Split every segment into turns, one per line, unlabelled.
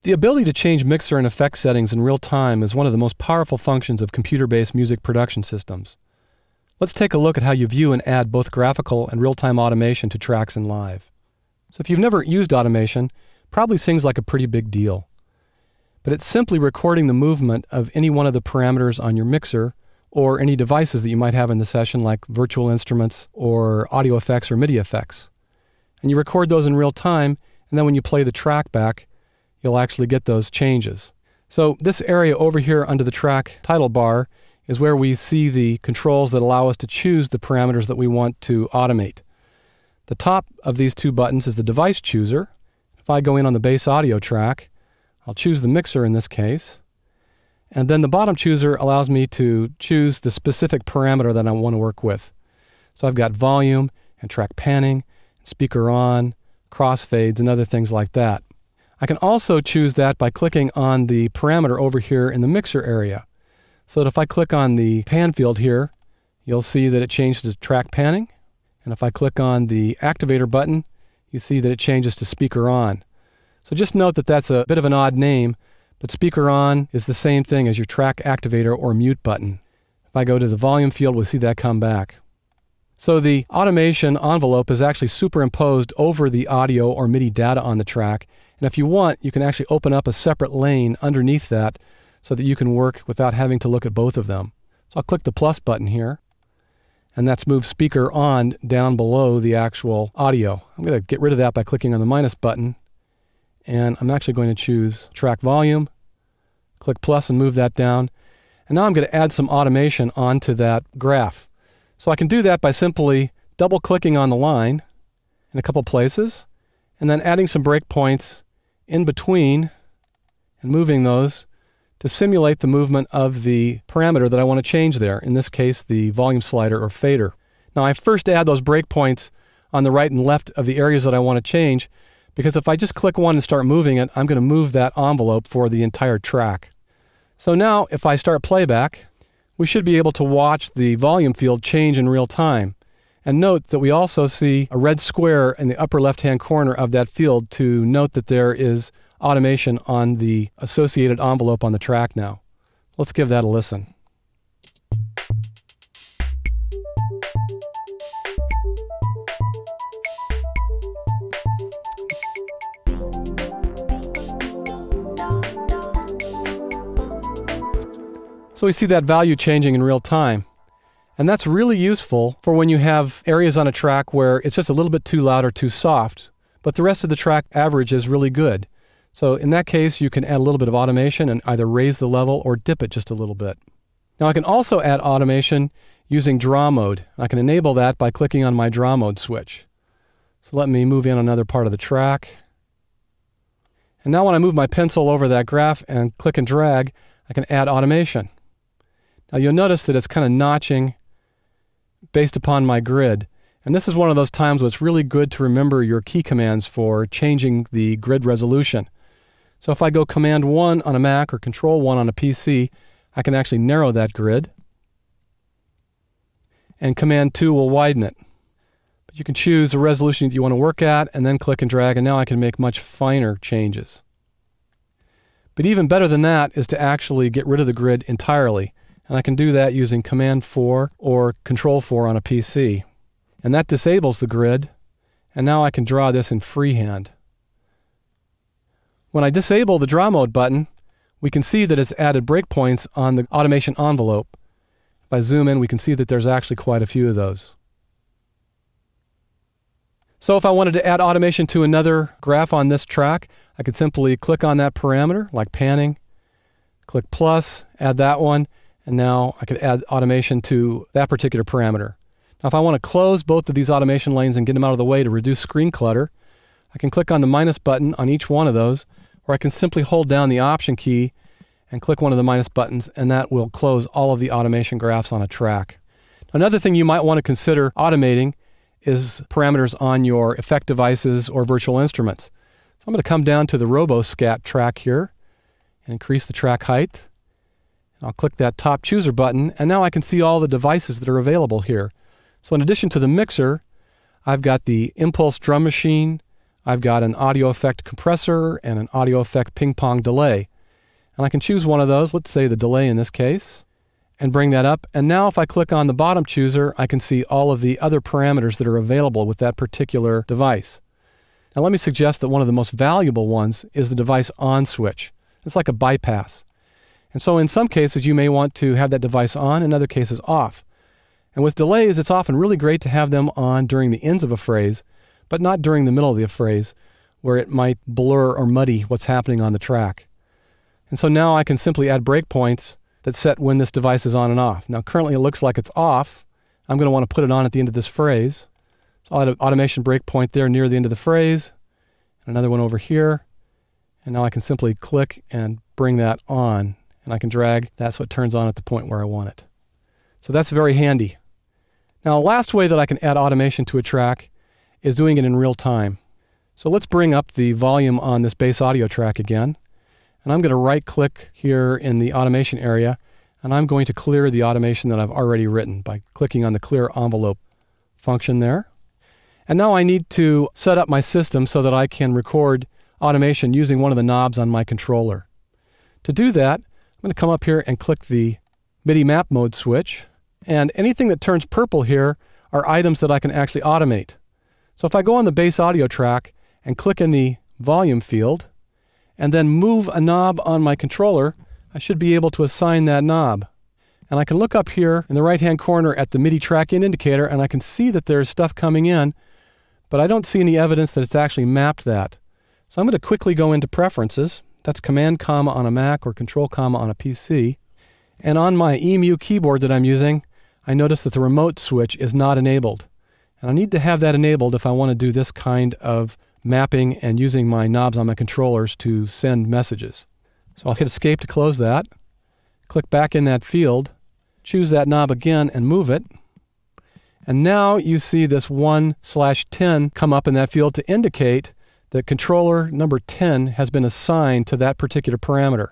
The ability to change mixer and effect settings in real time is one of the most powerful functions of computer-based music production systems. Let's take a look at how you view and add both graphical and real-time automation to tracks in Live. So if you've never used automation, probably seems like a pretty big deal. But it's simply recording the movement of any one of the parameters on your mixer or any devices that you might have in the session, like virtual instruments or audio effects or MIDI effects. And you record those in real time, and then when you play the track back, you'll actually get those changes. So this area over here under the track title bar is where we see the controls that allow us to choose the parameters that we want to automate. The top of these two buttons is the device chooser. If I go in on the bass audio track, I'll choose the mixer in this case. And then the bottom chooser allows me to choose the specific parameter that I want to work with. So I've got volume and track panning, speaker on, crossfades, and other things like that. I can also choose that by clicking on the parameter over here in the mixer area. So that if I click on the pan field here, you'll see that it changes to track panning. And if I click on the activator button, you see that it changes to speaker on. So just note that that's a bit of an odd name, but speaker on is the same thing as your track activator or mute button. If I go to the volume field, we'll see that come back. So the automation envelope is actually superimposed over the audio or MIDI data on the track. And if you want, you can actually open up a separate lane underneath that so that you can work without having to look at both of them. So I'll click the plus button here, and that's moved speaker on down below the actual audio. I'm going to get rid of that by clicking on the minus button, and I'm actually going to choose track volume, click plus and move that down. And now I'm going to add some automation onto that graph. So I can do that by simply double-clicking on the line in a couple places, and then adding some breakpoints in between and moving those to simulate the movement of the parameter that I want to change there, in this case the volume slider or fader. Now I first add those breakpoints on the right and left of the areas that I want to change, because if I just click one and start moving it, I'm going to move that envelope for the entire track. So now if I start playback, we should be able to watch the volume field change in real time. And note that we also see a red square in the upper left-hand corner of that field to note that there is automation on the associated envelope on the track now. Let's give that a listen. So we see that value changing in real time. And that's really useful for when you have areas on a track where it's just a little bit too loud or too soft, but the rest of the track average is really good. So in that case, you can add a little bit of automation and either raise the level or dip it just a little bit. Now I can also add automation using draw mode. I can enable that by clicking on my draw mode switch. So let me move in another part of the track. And now when I move my pencil over that graph and click and drag, I can add automation. Now you'll notice that it's kind of notching based upon my grid. And this is one of those times where it's really good to remember your key commands for changing the grid resolution. So if I go Command 1 on a Mac or Control 1 on a PC, I can actually narrow that grid. And Command 2 will widen it. But you can choose the resolution that you want to work at and then click and drag, and now I can make much finer changes. But even better than that is to actually get rid of the grid entirely. And I can do that using Command 4 or Control 4 on a PC. And that disables the grid, and now I can draw this in freehand. When I disable the draw mode button, we can see that it's added breakpoints on the automation envelope. If I zoom in, we can see that there's actually quite a few of those. So if I wanted to add automation to another graph on this track, I could simply click on that parameter, like panning, click plus, add that one, and now I could add automation to that particular parameter. Now if I want to close both of these automation lanes and get them out of the way to reduce screen clutter, I can click on the minus button on each one of those, or I can simply hold down the Option key and click one of the minus buttons, and that will close all of the automation graphs on a track. Another thing you might want to consider automating is parameters on your effect devices or virtual instruments. So I'm going to come down to the RoboScat track here and increase the track height. I'll click that top chooser button, and now I can see all the devices that are available here. So in addition to the mixer, I've got the Impulse drum machine, I've got an audio effect compressor and an audio effect ping-pong delay. And I can choose one of those, let's say the delay in this case, and bring that up. And now if I click on the bottom chooser, I can see all of the other parameters that are available with that particular device. Now let me suggest that one of the most valuable ones is the device on switch. It's like a bypass. And so in some cases you may want to have that device on, in other cases off. And with delays, it's often really great to have them on during the ends of a phrase, but not during the middle of the phrase, where it might blur or muddy what's happening on the track. And so now I can simply add breakpoints that set when this device is on and off. Now currently it looks like it's off. I'm going to want to put it on at the end of this phrase. So I'll add an automation breakpoint there near the end of the phrase, and another one over here. And now I can simply click and bring that on, and I can drag that so it turns on at the point where I want it. So that's very handy. Now, the last way that I can add automation to a track is doing it in real time. So let's bring up the volume on this bass audio track again. And I'm going to right-click here in the automation area, and I'm going to clear the automation that I've already written by clicking on the clear envelope function there. And now I need to set up my system so that I can record automation using one of the knobs on my controller. To do that, I'm going to come up here and click the MIDI map mode switch. And anything that turns purple here are items that I can actually automate. So if I go on the bass audio track and click in the volume field, and then move a knob on my controller, I should be able to assign that knob. And I can look up here in the right-hand corner at the MIDI track in indicator, and I can see that there's stuff coming in, but I don't see any evidence that it's actually mapped that. So I'm going to quickly go into Preferences. That's Command comma on a Mac or Control comma on a PC. And on my EMU keyboard that I'm using, I notice that the remote switch is not enabled. And I need to have that enabled if I want to do this kind of mapping and using my knobs on my controllers to send messages. So I'll hit Escape to close that, click back in that field, choose that knob again and move it. And now you see this 1/10 come up in that field to indicate that controller number 10 has been assigned to that particular parameter.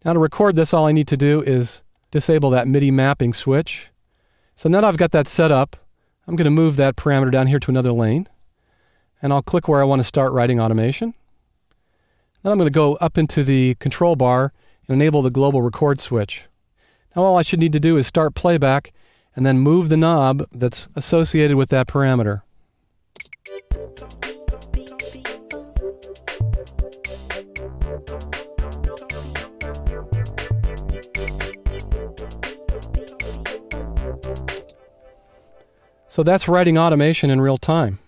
Now to record this, all I need to do is disable that MIDI mapping switch. So now that I've got that set up, I'm going to move that parameter down here to another lane. And I'll click where I want to start writing automation. Then I'm going to go up into the control bar and enable the global record switch. Now all I should need to do is start playback and then move the knob that's associated with that parameter. So that's writing automation in real time.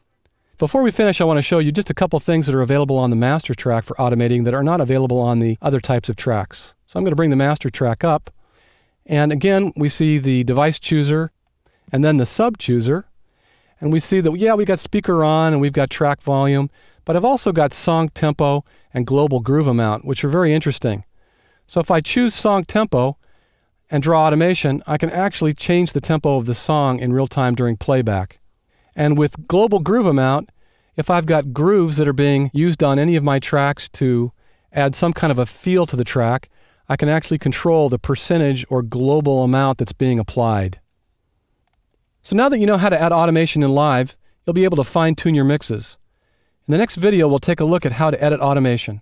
Before we finish, I want to show you just a couple things that are available on the master track for automating that are not available on the other types of tracks. So I'm going to bring the master track up. And again, we see the device chooser and then the sub chooser. And we see that, yeah, we got speaker on and we've got track volume, but I've also got song tempo and global groove amount, which are very interesting. So if I choose song tempo and draw automation, I can actually change the tempo of the song in real time during playback. And with global groove amount, if I've got grooves that are being used on any of my tracks to add some kind of a feel to the track, I can actually control the percentage or global amount that's being applied. So now that you know how to add automation in live, you'll be able to fine-tune your mixes. In the next video, we'll take a look at how to edit automation.